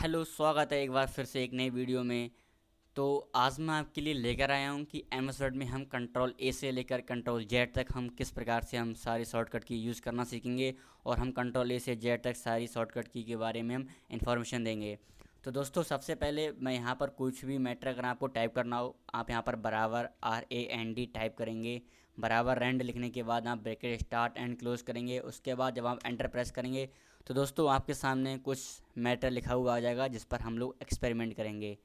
Hello, स्वागत है एक बार फिर से एक नई वीडियो में। तो आज मैं आपके लिए लेकर आया हूं कि एमएस वर्ड में हम कंट्रोल ए से लेकर कंट्रोल जेड तक हम किस प्रकार से हम सारी शॉर्टकट की यूज़ करना सीखेंगे और हम कंट्रोल ए से जेड तक सारी शॉर्टकट की के बारे में हम इन्फॉर्मेशन देंगे। तो दोस्तों, सबसे पहले मैं यहाँ पर कुछ भी मैटर अगर आपको टाइप करना हो, आप यहाँ पर बराबर RAND टाइप करेंगे। बराबर रैंड लिखने के बाद आप ब्रैकेट स्टार्ट एंड क्लोज करेंगे। उसके बाद जब आप एंटर प्रेस करेंगे तो दोस्तों आपके सामने कुछ मैटर लिखा हुआ आ जाएगा जिस पर हम लोग एक्सपेरिमेंट करेंगे।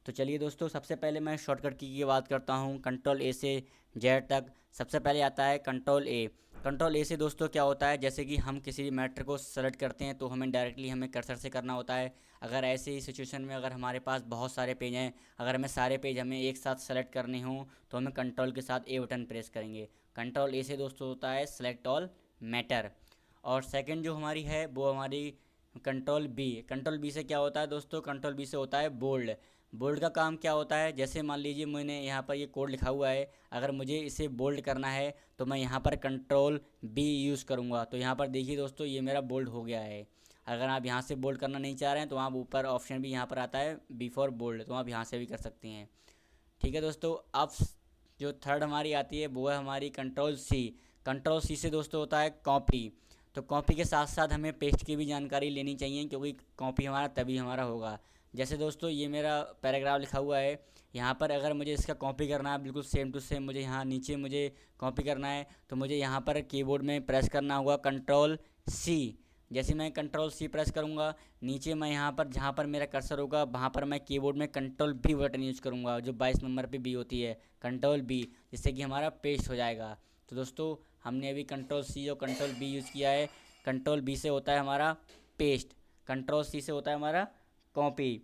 तो चलिए दोस्तों, सबसे पहले मैं शॉर्टकट की बात करता हूँ कंट्रोल ए से जेड तक। सबसे पहले आता है कंट्रोल ए। कंट्रोल ए से दोस्तों क्या होता है, जैसे कि हम किसी भी मैटर को सेलेक्ट करते हैं तो हमें डायरेक्टली हमें कर्सर से करना होता है। अगर ऐसे ही सिचुएशन में अगर हमारे पास बहुत सारे पेज हैं, अगर हमें सारे पेज हमें एक साथ सेलेक्ट करने हों तो हमें कंट्रोल के साथ ए बटन प्रेस करेंगे। कंट्रोल ए से दोस्तों होता है सेलेक्ट ऑल मैटर। और सेकंड जो हमारी है वो हमारी कंट्रोल बी। कंट्रोल बी से क्या होता है दोस्तों, कंट्रोल बी से होता है बोल्ड। बोल्ड का काम क्या होता है, जैसे मान लीजिए मैंने यहाँ पर ये कोड लिखा हुआ है, अगर मुझे इसे बोल्ड करना है तो मैं यहाँ पर कंट्रोल बी यूज़ करूँगा। तो यहाँ पर देखिए दोस्तों, ये मेरा बोल्ड हो गया है। अगर आप यहाँ से बोल्ड करना नहीं चाह रहे हैं तो आप ऊपर ऑप्शन भी यहाँ पर आता है बिफोर बोल्ड, तो आप यहाँ से भी कर सकते हैं। ठीक है दोस्तों, अब जो थर्ड हमारी आती है वो है हमारी कंट्रोल सी। कंट्रोल सी से दोस्तों होता है कॉपी। तो कॉपी के साथ साथ हमें पेस्ट की भी जानकारी लेनी चाहिए, क्योंकि कॉपी हमारा तभी हमारा होगा। जैसे दोस्तों ये मेरा पैराग्राफ लिखा हुआ है, यहाँ पर अगर मुझे इसका कॉपी करना है बिल्कुल सेम टू सेम, मुझे यहाँ नीचे मुझे कॉपी करना है तो मुझे यहाँ पर कीबोर्ड में प्रेस करना होगा कंट्रोल सी। जैसे मैं कंट्रोल सी प्रेस करूँगा, नीचे मैं यहाँ पर जहाँ पर मेरा कर्सर होगा वहाँ पर मैं कीबोर्ड में कंट्रोल बी बटन यूज़ करूँगा, जो 22 नंबर पे बी होती है, कंट्रोल बी, जिससे कि हमारा पेस्ट हो जाएगा। तो दोस्तों हमने अभी कंट्रोल सी और कंट्रोल बी यूज़ किया है। कंट्रोल बी से होता है हमारा पेस्ट, कंट्रोल सी से होता है हमारा कॉपी।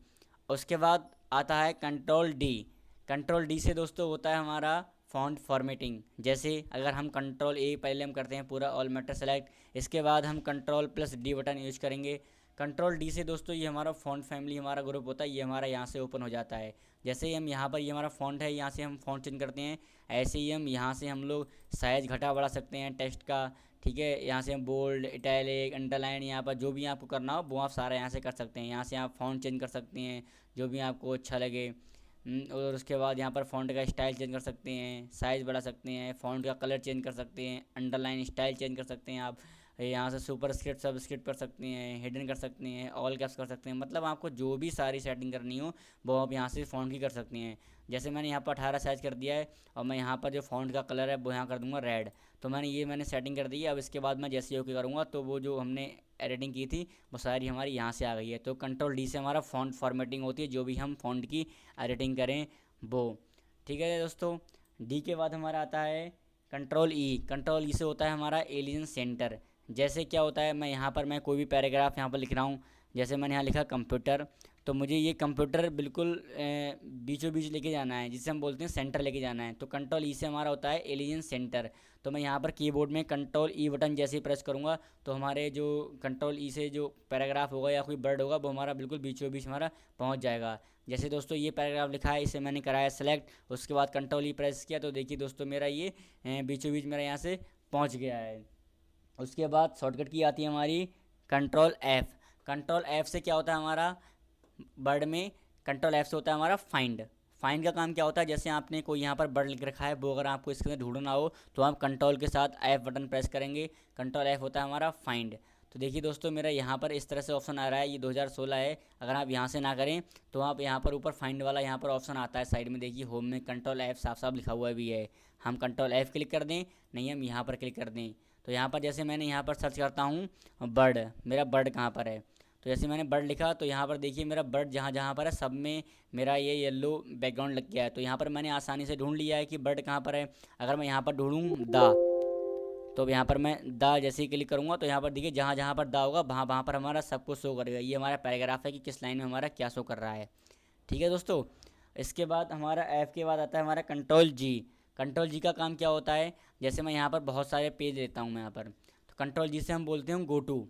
उसके बाद आता है कंट्रोल डी। कंट्रोल डी से दोस्तों होता है हमारा फ़ॉन्ट फॉर्मेटिंग। जैसे अगर हम कंट्रोल ए पहले हम करते हैं पूरा ऑल मैटर सेलेक्ट, इसके बाद हम control plus D button use करेंगे। कंट्रोल डी से दोस्तों ये हमारा फ़ॉन्ट फैमिली हमारा ग्रुप होता है, ये हमारा यहाँ से ओपन हो जाता है। जैसे ही हम यहाँ पर ये हमारा फ़ॉन्ट है, यहाँ से हम फ़ॉन्ट चेंज करते हैं, ऐसे ही हम यहाँ से हम लोग साइज़ घटा बढ़ा सकते हैं टेक्स्ट का। ठीक है, यहाँ से हम बोल्ड, इटैलिक, अंडरलाइन, यहाँ पर जो भी आपको करना हो वो आप सारा यहाँ से कर सकते हैं। यहाँ से आप फ़ॉन्ट चेंज कर सकते हैं जो भी आपको अच्छा लगे। और उसके बाद यहाँ पर फ़ॉन्ट का स्टाइल चेंज कर सकते हैं, साइज़ बढ़ा सकते हैं, फ़ॉन्ट का कलर चेंज कर सकते हैं, अंडरलाइन स्टाइल चेंज कर सकते हैं आप। यहाँ से सुपर स्क्रिप्ट सब स्क्रिप्ट कर सकते हैं, हिडन कर सकते हैं, ऑल कैप्स कर सकते हैं। मतलब आपको जो भी सारी सेटिंग करनी हो वो आप यहाँ से फ़ॉन्ट की कर सकते हैं। जैसे मैंने यहाँ पर 18 साइज़ कर दिया है और मैं यहाँ पर जो फ़ॉन्ट का कलर है वो यहाँ कर दूँगा रेड। तो मैंने सेटिंग कर दी है। अब इसके बाद मैं जैसे ओके करूँगा तो वो जो हमने एडिटिंग की थी वो सारी हमारी यहाँ से आ गई है। तो कंट्रोल डी से हमारा फ़ॉन्ट फॉर्मेटिंग होती है, जो भी हम फ़ॉन्ट की एडिटिंग करें वो। ठीक है दोस्तों, डी के बाद हमारा आता है कंट्रोल ई। कंट्रोल ई से होता है हमारा एलियन सेंटर। जैसे क्या होता है, मैं कोई भी पैराग्राफ यहाँ पर लिख रहा हूँ, जैसे मैंने यहाँ लिखा कंप्यूटर, तो मुझे ये कंप्यूटर बिल्कुल बीचों बीच लेके जाना है, जिसे हम बोलते हैं सेंटर लेके जाना है। तो कंट्रोल ई से हमारा होता है एलियन सेंटर। तो मैं यहाँ पर कीबोर्ड में कंट्रोल ई बटन जैसे ही प्रेस करूँगा तो हमारे जो कंट्रोल ई से जो पैराग्राफ होगा या कोई वर्ड होगा वो हमारा बिल्कुल बीचों बीच हमारा पहुँच जाएगा। जैसे दोस्तों ये पैराग्राफ लिखा है, इसे मैंने कराया सेलेक्ट, उसके बाद कंट्रोल ई प्रेस किया तो देखिए दोस्तों मेरा ये बीचों बीच मेरा यहाँ से पहुँच गया है। उसके बाद शॉर्टकट की आती है हमारी कंट्रोल एफ़। कंट्रोल एफ़ से क्या होता है हमारा वर्ड में, कंट्रोल एफ से होता है हमारा फाइंड। फाइंड का काम क्या होता है, जैसे आपने कोई यहाँ पर वर्ड लिख रखा है वो अगर आपको इसके अंदर ढूंढना हो तो आप कंट्रोल के साथ एफ बटन प्रेस करेंगे, कंट्रोल एफ होता है हमारा फाइंड। तो देखिए दोस्तों मेरा यहाँ पर इस तरह से ऑप्शन आ रहा है, ये 2016 है। अगर आप यहाँ से ना करें तो आप यहाँ पर ऊपर फाइंड वाला यहाँ पर ऑप्शन आता है साइड में, देखिए होम में कंट्रोल एफ साफ साफ लिखा हुआ भी है। हम कंट्रोल एफ क्लिक कर दें, नहीं हम यहाँ पर क्लिक कर दें। तो यहाँ पर जैसे मैंने यहाँ पर सर्च करता हूँ बर्ड, मेरा बर्ड कहाँ पर है, तो जैसे मैंने बर्ड लिखा तो यहाँ पर देखिए मेरा बर्ड जहाँ जहाँ पर है सब में मेरा ये येलो बैकग्राउंड लग गया है। तो यहाँ पर मैंने आसानी से ढूंढ लिया है कि बर्ड कहाँ पर है। अगर मैं यहाँ पर ढूंढूँ दा, तो यहाँ पर मैं दा जैसे ही क्लिक करूँगा तो यहाँ पर देखिए जहाँ जहाँ पर दा होगा वहाँ वहाँ पर हमारा सब कुछ शो करेगा। ये हमारा पैराग्राफ है कि किस लाइन में हमारा क्या शो कर रहा है। ठीक है दोस्तों, इसके बाद हमारा ऐप के बाद आता है हमारा कंट्रोल जी। कंट्रोल जी का काम क्या होता है, जैसे मैं यहाँ पर बहुत सारे पेज लेता हूँ मैं यहाँ पर, तो कंट्रोल जी से हम बोलते हैं गो टू।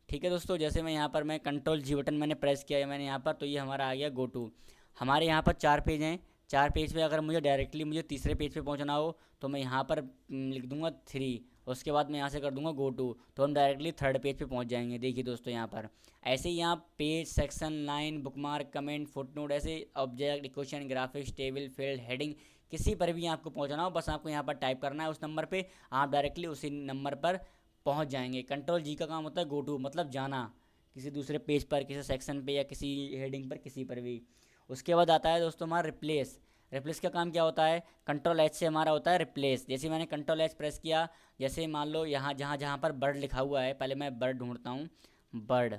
ठीक है दोस्तों, जैसे मैं कंट्रोल जी बटन मैंने प्रेस किया है मैंने यहाँ पर, तो ये हमारा आ गया गो टू। हमारे यहाँ पर 4 पेज हैं, 4 पेज पे अगर मुझे डायरेक्टली तीसरे पेज पे पहुँचना हो तो मैं यहाँ पर लिख दूँगा 3 उसके बाद मैं यहाँ से कर दूंगा गो टू, तो हम डायरेक्टली थर्ड पेज पे पहुँच जाएंगे। देखिए दोस्तों यहाँ पर ऐसे ही यहाँ page, section, line, bookmark, comment, footnote, ऐसे object, equation, graphics, table, field, heading, किसी पर भी आपको पहुँचना हो बस आपको यहाँ पर टाइप करना है उस नंबर पे, आप डायरेक्टली उसी नंबर पर पहुँच जाएंगे। कंट्रोल जी का काम होता है गो टू, मतलब जाना किसी दूसरे पेज पर, किसी सेक्शन पे या किसी हेडिंग पर, किसी पर भी। उसके बाद आता है दोस्तों हमारा रिप्लेस। रिप्लेस का काम क्या होता है, कंट्रोल एच से हमारा होता है रिप्लेस। जैसे मैंने कंट्रोल एच प्रेस किया, जैसे मान लो यहाँ जहाँ जहाँ पर बर्ड लिखा हुआ है, पहले मैं बर्ड ढूंढता हूँ, बर्ड,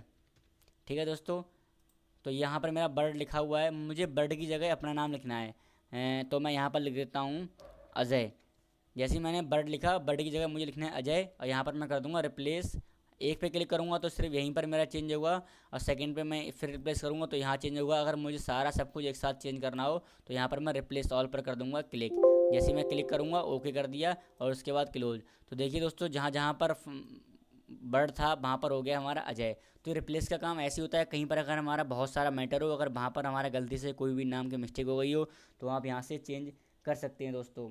ठीक है दोस्तों। तो यहाँ पर मेरा बर्ड लिखा हुआ है, मुझे बर्ड की जगह अपना नाम लिखना है, तो मैं यहाँ पर लिख देता हूँ अजय। जैसे ही मैंने बर्ड लिखा, बर्ड की जगह मुझे लिखना है अजय, और यहाँ पर मैं कर दूँगा रिप्लेस। एक पे क्लिक करूँगा तो सिर्फ यहीं पर मेरा चेंज होगा, और सेकंड पे मैं फिर रिप्लेस करूँगा तो यहाँ चेंज होगा। अगर मुझे सारा सब कुछ एक साथ चेंज करना हो तो यहाँ पर मैं रिप्लेस ऑल पर कर दूँगा क्लिक। जैसे मैं क्लिक करूँगा ओके कर दिया, और उसके बाद क्लोज। तो देखिए दोस्तों जहाँ जहाँ पर बर्ड था वहाँ पर हो गया हमारा अजय। तो रिप्लेस का काम ऐसे होता है, कहीं पर अगर हमारा बहुत सारा मैटर हो, अगर वहाँ पर हमारा गलती से कोई भी नाम की मिस्टेक हो गई हो तो आप यहाँ से चेंज कर सकते हैं दोस्तों।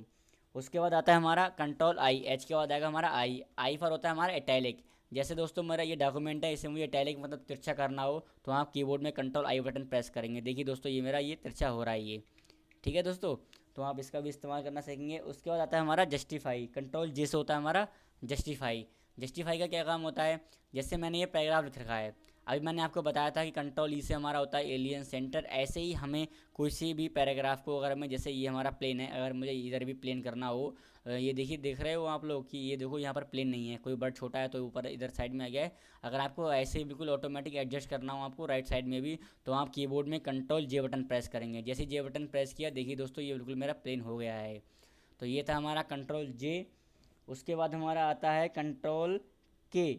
उसके बाद आता है हमारा कंट्रोल आई, एच के बाद आएगा हमारा आई। आई पर होता है हमारा इटैलिक। जैसे दोस्तों मेरा ये डॉक्यूमेंट है, इसे मुझे इटैलिक मतलब तिरछा करना हो तो आप कीबोर्ड में कंट्रोल आई बटन प्रेस करेंगे। देखिए दोस्तों ये मेरा ये तिरछा हो रहा है ये, ठीक है दोस्तों। तो आप इसका भी इस्तेमाल करना सीखेंगे। उसके बाद आता है हमारा जस्टिफाई, कंट्रोल जे से होता है हमारा जस्टिफाई। जस्टिफाई का क्या काम होता है, जैसे मैंने ये पैराग्राफ लिख रखा है, अभी मैंने आपको बताया था कि कंट्रोल ई से हमारा होता है एलियन सेंटर। ऐसे ही हमें किसी भी पैराग्राफ को, अगर हमें जैसे ये हमारा प्लेन है, अगर मुझे इधर भी प्लेन करना हो, ये देखिए देख रहे हो आप लोग कि ये देखो यहाँ पर प्लेन नहीं है, कोई बर्ड छोटा है तो ऊपर इधर साइड में आ गया है। अगर आपको ऐसे ही बिल्कुल ऑटोमेटिक एडजस्ट करना हो आपको राइट साइड में भी, तो आप कीबोर्ड में कंट्रोल जे बटन प्रेस करेंगे। जैसे जे बटन प्रेस किया देखिए दोस्तों ये बिल्कुल मेरा प्लेन हो गया है। तो ये था हमारा कंट्रोल जे। उसके बाद हमारा आता है कंट्रोल के।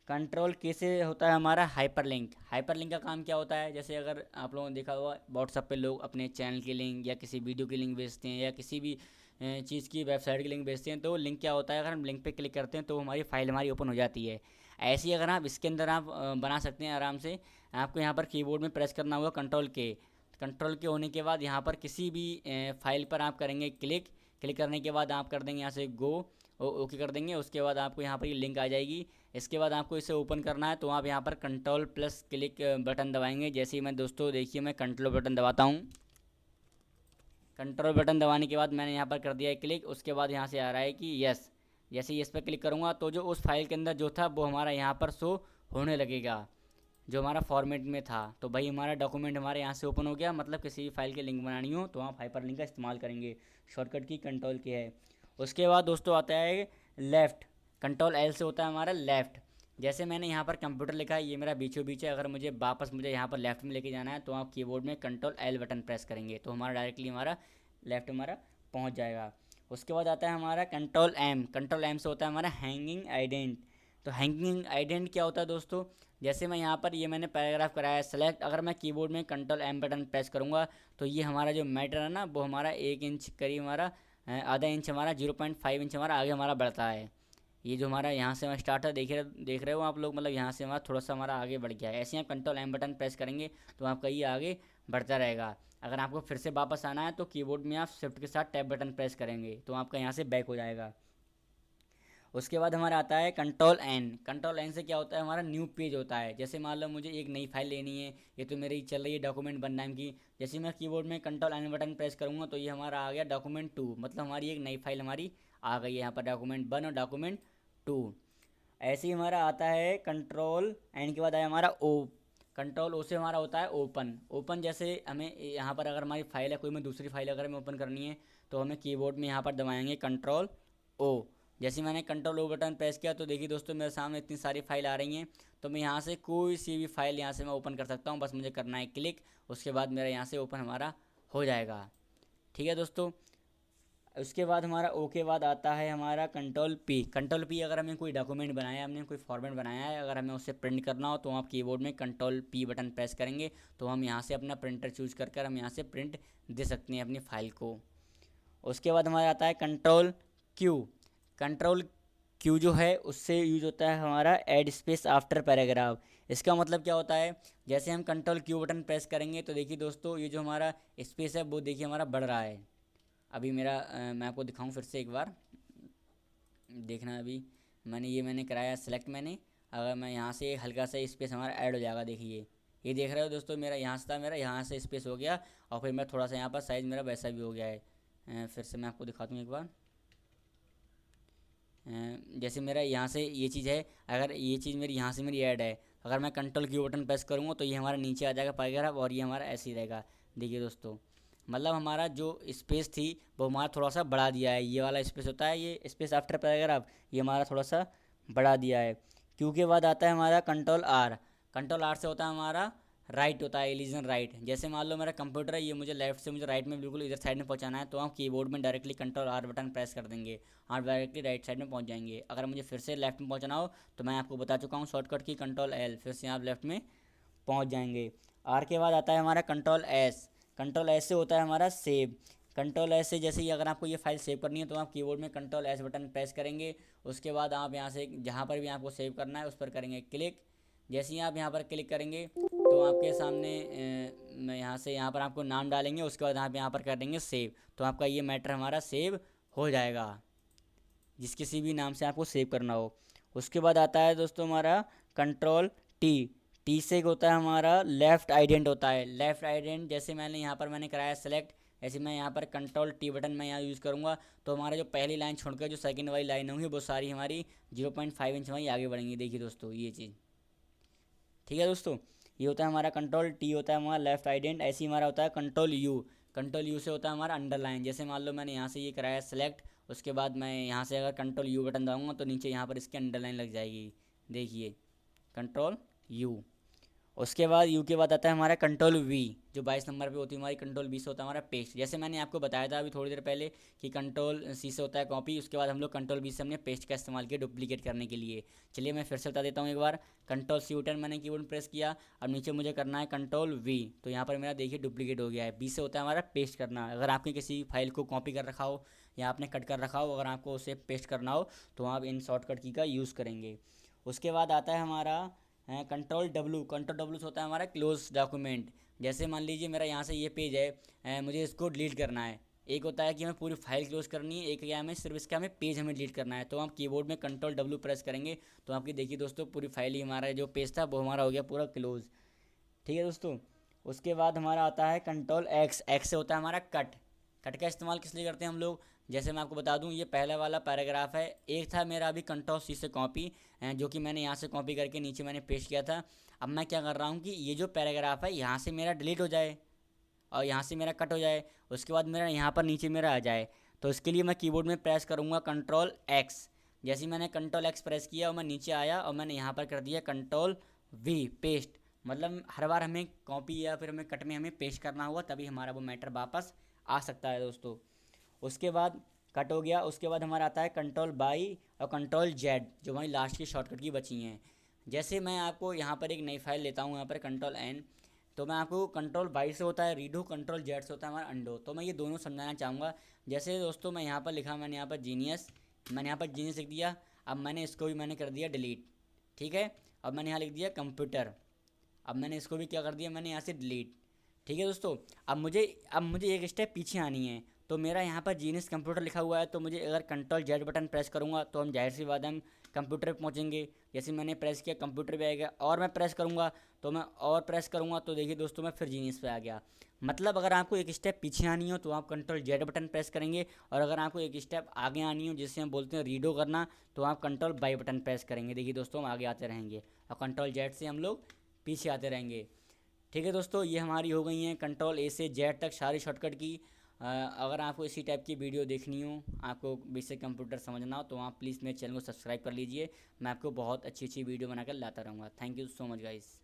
कंट्रोल के से होता है हमारा हाइपरलिंक। हाइपरलिंक का काम क्या होता है, जैसे अगर आप लोगों ने देखा होगा व्हाट्सएप पे लोग अपने चैनल की लिंक या किसी वीडियो की लिंक भेजते हैं या किसी भी चीज़ की वेबसाइट की लिंक भेजते हैं, तो लिंक क्या होता है, अगर हम लिंक पे क्लिक करते हैं तो हमारी फाइल हमारी ओपन हो जाती है। ऐसे ही अगर आप इसके अंदर आप बना सकते हैं आराम से। आपको यहाँ पर कीबोर्ड में प्रेस करना होगा कंट्रोल के। कंट्रोल के होने के बाद यहाँ पर किसी भी फाइल पर आप करेंगे क्लिक। क्लिक करने के बाद आप कर देंगे यहाँ से गो, ओके कर देंगे। उसके बाद आपको यहाँ पर ये लिंक आ जाएगी। इसके बाद आपको इसे ओपन करना है तो आप यहाँ पर कंट्रोल प्लस क्लिक बटन दबाएंगे। जैसे ही मैं दोस्तों देखिए मैं कंट्रोल बटन दबाता हूँ, कंट्रोल बटन दबाने के बाद मैंने यहाँ पर कर दिया है क्लिक। उसके बाद यहाँ से आ रहा है कि यस। जैसे ही इस पर क्लिक करूँगा तो जो उस फाइल के अंदर जो था वो हमारा यहाँ पर शो होने लगेगा, जो हमारा फॉर्मेट में था। तो भाई हमारा डॉक्यूमेंट हमारे यहाँ से ओपन हो गया। मतलब किसी भी फाइल की लिंक बनानी हो तो आप हाइपर लिंक का इस्तेमाल करेंगे। शॉर्टकट की कंट्रोल की है। उसके बाद दोस्तों आता है लेफ़्ट। कंट्रोल एल से होता है हमारा लेफ़्ट। जैसे मैंने यहाँ पर कंप्यूटर लिखा है, ये मेरा बीचों बीच है, अगर मुझे यहाँ पर लेफ़्ट में लेके जाना है तो आप कीबोर्ड में कंट्रोल एल बटन प्रेस करेंगे तो हमारा डायरेक्टली हमारा लेफ़्ट हमारा पहुँच जाएगा। उसके बाद आता है हमारा कंट्रोल एम। कंट्रोल एम से होता है हमारा हैंगिंग आइडेंट। तो हैंगिंग आइडेंट क्या होता है दोस्तों, जैसे मैं यहाँ पर ये मैंने पैराग्राफ कराया है सेलेक्ट, अगर मैं कीबोर्ड में कंट्रोल एम बटन प्रेस करूँगा तो ये हमारा जो मैटर है ना वो हमारा 1 इंच करीब हमारा आधा इंच हमारा 0.5 इंच हमारा आगे हमारा बढ़ता है। ये जो हमारा यहाँ से हमारा स्टार्ट है देख रहे हो आप लोग, मतलब यहाँ से हमारा थोड़ा सा हमारा आगे बढ़ गया है। ऐसे ही आप कंट्रोल एम बटन प्रेस करेंगे तो आपका ये आगे बढ़ता रहेगा। अगर आपको फिर से वापस आना है तो कीबोर्ड में आप शिफ्ट के साथ टैब बटन प्रेस करेंगे तो आपका यहाँ से बैक हो जाएगा। उसके बाद हमारा आता है कंट्रोल एन। कंट्रोल एन से क्या होता है, हमारा न्यू पेज होता है। जैसे मान लो मुझे एक नई फाइल लेनी है, ये तो मेरी चल रही है डॉक्यूमेंट वन नाम की। जैसे मैं कीबोर्ड में कंट्रोल एन बटन प्रेस करूँगा तो ये हमारा आ गया डॉक्यूमेंट टू, मतलब हमारी एक नई फाइल हमारी आ गई है यहाँ पर, डॉक्यूमेंट वन और डॉक्यूमेंट टू। ऐसे ही हमारा आता है कंट्रोल एन के बाद आया हमारा ओ। कंट्रोल ओ से हमारा होता है ओपन। ओपन जैसे हमें यहाँ पर अगर हमारी फाइल है, कोई में दूसरी फाइल अगर हमें ओपन करनी है तो हमें कीबोर्ड में यहाँ पर दबाएंगे कंट्रोल ओ। जैसे मैंने कंट्रोल ओ बटन प्रेस किया तो देखिए दोस्तों मेरे सामने इतनी सारी फाइल आ रही हैं। तो मैं यहाँ से कोई सी भी फाइल यहाँ से मैं ओपन कर सकता हूँ, बस मुझे करना है क्लिक। उसके बाद मेरा यहाँ से ओपन हमारा हो जाएगा। ठीक है दोस्तों। उसके बाद हमारा ओ के बाद आता है हमारा कंट्रोल पी। कंट्रोल पी अगर हमें कोई डॉक्यूमेंट बनाया है, हमने कोई फॉर्मेट बनाया है, अगर हमें उससे प्रिंट करना हो तो आप कीबोर्ड में कंट्रोल पी बटन प्रेस करेंगे तो हम यहाँ से अपना प्रिंटर चूज़ कर हम यहाँ से प्रिंट दे सकते हैं अपनी फ़ाइल को। उसके बाद हमारा आता है कंट्रोल क्यू। कंट्रोल क्यू जो है उससे यूज होता है हमारा ऐड स्पेस आफ्टर पैराग्राफ। इसका मतलब क्या होता है, जैसे हम कंट्रोल क्यू बटन प्रेस करेंगे तो देखिए दोस्तों ये जो हमारा स्पेस है वो देखिए हमारा बढ़ रहा है। अभी मेरा मैं आपको दिखाऊं फिर से एक बार, देखना अभी मैंने कराया सेलेक्ट मैंने। अगर मैं यहाँ से हल्का सा स्पेस हमारा ऐड हो जाएगा, देखिए ये देख रहे हो दोस्तों, मेरा यहाँ से था, मेरा यहाँ से स्पेस हो गया और फिर मैं थोड़ा सा यहाँ पर साइज़ मेरा वैसा भी हो गया है। फिर से मैं आपको दिखाता हूँ एक बार। जैसे मेरा यहाँ से ये चीज़ है, अगर ये चीज़ मेरी यहाँ से मेरी ऐड है, अगर मैं कंट्रोल की बटन प्रेस करूँगा तो ये हमारा नीचे आ जाएगा पैराग्राफ और ये हमारा ऐसे ही रहेगा। देखिए दोस्तों, मतलब हमारा जो स्पेस थी वो हमारा थोड़ा सा बढ़ा दिया है। ये वाला स्पेस होता है, ये स्पेस आफ्टर पैराग्राफ, ये हमारा थोड़ा सा बढ़ा दिया है। क्यू के बाद आता है हमारा कंट्रोल आर। कंट्रोल आर से होता है हमारा राइट, होता है एलिजन राइट। जैसे मान लो मेरा कंप्यूटर है, ये मुझे लेफ्ट से मुझे राइट में बिल्कुल इधर साइड में पहुंचाना है, तो हम कीबोर्ड में directly control are button press कर देंगे, आप डायरेक्टली राइट साइड में पहुंच जाएंगे। अगर मुझे फिर से लेफ्ट में पहुंचना हो तो मैं आपको बता चुका हूँ शॉर्टकट की कंट्रोल एल, फिर से आप लेफ्ट में पहुंच जाएंगे। आर के बाद आता है हमारा कंट्रोल एस। कंट्रोल एस से होता है हमारा सेव। कंट्रोल एस से जैसे ही अगर आपको ये फाइल सेव करनी है तो आप कीबोर्ड में कंट्रोल एस बटन प्रेस करेंगे। उसके बाद आप यहाँ से जहाँ पर भी आपको सेव करना है उस पर करेंगे क्लिक। जैसे ही आप यहाँ पर क्लिक करेंगे तो आपके सामने मैं यहाँ पर आपको नाम डालेंगे, उसके बाद आप यहाँ पर कर देंगे सेव, तो आपका ये मैटर हमारा सेव हो जाएगा, जिस किसी भी नाम से आपको सेव करना हो। उसके बाद आता है दोस्तों हमारा कंट्रोल टी। टी से होता है हमारा लेफ़्ट आइडेंट होता है। लेफ़्ट आइडेंट जैसे मैंने कराया सेलेक्ट, ऐसे मैं यहाँ पर कंट्रोल टी बटन मैं यहाँ यूज़ करूँगा तो हमारा जो पहली लाइन छोड़कर जो सेकंड वाली लाइन होंगी वो सारी हमारी 0.5 इंच हमारी आगे बढ़ेंगी। देखिए दोस्तों ये चीज़, ठीक है दोस्तों, ये होता है हमारा कंट्रोल टी, होता है हमारा लेफ्ट आइडेंट। ऐसे ही हमारा होता है कंट्रोल यू। कंट्रोल यू से होता है हमारा अंडरलाइन। जैसे मान लो मैंने यहाँ से ये कराया सेलेक्ट, उसके बाद मैं यहाँ से अगर कंट्रोल यू बटन दबाऊंगा तो नीचे यहाँ पर इसके अंडरलाइन लग जाएगी, देखिए कंट्रोल यू। उसके बाद यू के बाद आता है हमारा कंट्रोल वी, जो 22 नंबर पे होती है हमारी। कंट्रोल वी से होता है हमारा पेस्ट। जैसे मैंने आपको बताया था अभी थोड़ी देर पहले कि कंट्रोल सी से होता है कॉपी, उसके बाद हम लोग कंट्रोल वी से हमने पेस्ट का इस्तेमाल किया डुप्लीकेट करने के लिए। चलिए मैं फिर से बता देता हूँ एक बार। कंट्रोल सी बटन मैंने कीबोर्ड प्रेस किया, अब नीचे मुझे करना है कंट्रोल वी, तो यहाँ पर मेरा देखिए डुप्लीकेट हो गया है। बी से होता है हमारा पेस्ट करना। अगर आपने किसी फाइल को कॉपी कर रखा हो या आपने कट कर रखा हो, अगर आपको उसे पेस्ट करना हो तो आप इन शॉर्टकट की का यूज़ करेंगे। उसके बाद आता है हमारा कंट्रोल डब्लू। कंट्रोल डब्लू से होता है हमारा क्लोज डॉक्यूमेंट। जैसे मान लीजिए मेरा यहाँ से ये पेज है, मुझे इसको डिलीट करना है। एक होता है कि हमें पूरी फाइल क्लोज करनी है, एक क्या हमें सिर्फ इसका हमें पेज हमें डिलीट करना है, तो हम कीबोर्ड में कंट्रोल डब्लू प्रेस करेंगे तो आपकी देखिए दोस्तों पूरी फाइल ही हमारा जो पेज था वो हमारा हो गया पूरा क्लोज, ठीक है दोस्तों। उसके बाद हमारा आता है कंट्रोल एक्स। एक्स से होता है हमारा कट। कट का इस्तेमाल किस लिए करते हैं हम लोग, जैसे मैं आपको बता दूं, ये पहला वाला पैराग्राफ है, एक था मेरा अभी कंट्रोल सी से कॉपी, जो कि मैंने यहाँ से कॉपी करके नीचे मैंने पेस्ट किया था। अब मैं क्या कर रहा हूँ कि ये जो पैराग्राफ है यहाँ से मेरा डिलीट हो जाए और यहाँ से मेरा कट हो जाए, उसके बाद मेरा यहाँ पर नीचे मेरा आ जाए, तो इसके लिए मैं कीबोर्ड में प्रेस करूँगा कंट्रोल एक्स। जैसे ही मैंने कंट्रोल एक्स प्रेस किया और मैं नीचे आया और मैंने यहाँ पर कर दिया कंट्रोल वी पेस्ट, मतलब हर बार हमें कॉपी या फिर हमें कट में हमें पेस्ट करना होगा तभी हमारा वो मैटर वापस आ सकता है दोस्तों। उसके बाद कट हो गया। उसके बाद हमारा आता है कंट्रोल बाई और कंट्रोल जेड, जो हमारी लास्ट की शॉर्टकट की बची हैं। जैसे मैं आपको यहाँ पर एक नई फाइल लेता हूँ, यहाँ पर कंट्रोल एन, तो मैं आपको कंट्रोल बाई से होता है रीडो, कंट्रोल जेड से होता है हमारा अंडो, तो मैं ये दोनों समझाना चाहूँगा। जैसे दोस्तों मैं यहाँ पर लिखा, मैंने यहाँ पर जीनियस, मैंने यहाँ पर जीनियस लिख दिया, अब मैंने इसको भी मैंने कर दिया डिलीट, ठीक है। अब मैंने यहाँ लिख दिया कंप्यूटर, अब मैंने इसको भी क्या कर दिया, मैंने यहाँ से डिलीट, ठीक है दोस्तों। अब मुझे एक स्टेप पीछे आनी है, तो मेरा यहाँ पर जीनियस कंप्यूटर लिखा हुआ है, तो मुझे अगर कंट्रोल जेड बटन प्रेस करूँगा तो हम जाहिर सी बात है हम कंप्यूटर पे पहुँचेंगे। जैसे मैंने प्रेस किया कंप्यूटर पे आ गया, और मैं प्रेस करूँगा तो मैं और प्रेस करूँगा तो देखिए दोस्तों मैं फिर जीनियस पे आ गया। मतलब अगर आपको एक स्टेप पीछे आनी हो तो आप कंट्रोल जेड बटन प्रेस करेंगे, और अगर आपको एक स्टेप आगे आनी हो जिसे हम बोलते हैं रीडो करना, तो आप कंट्रोल बाई बटन प्रेस करेंगे। देखिए दोस्तों हम आगे आते रहेंगे और कंट्रोल जेड से हम लोग पीछे आते रहेंगे, ठीक है दोस्तों। ये हमारी हो गई हैं कंट्रोल ए से जेड तक सारी शॉर्टकट की। अगर आपको इसी टाइप की वीडियो देखनी हो, आपको बेसिक कंप्यूटर समझना हो, तो आप प्लीज़ मेरे चैनल को सब्सक्राइब कर लीजिए। मैं आपको बहुत अच्छी अच्छी वीडियो बनाकर लाता रहूँगा। Thank you so much guys.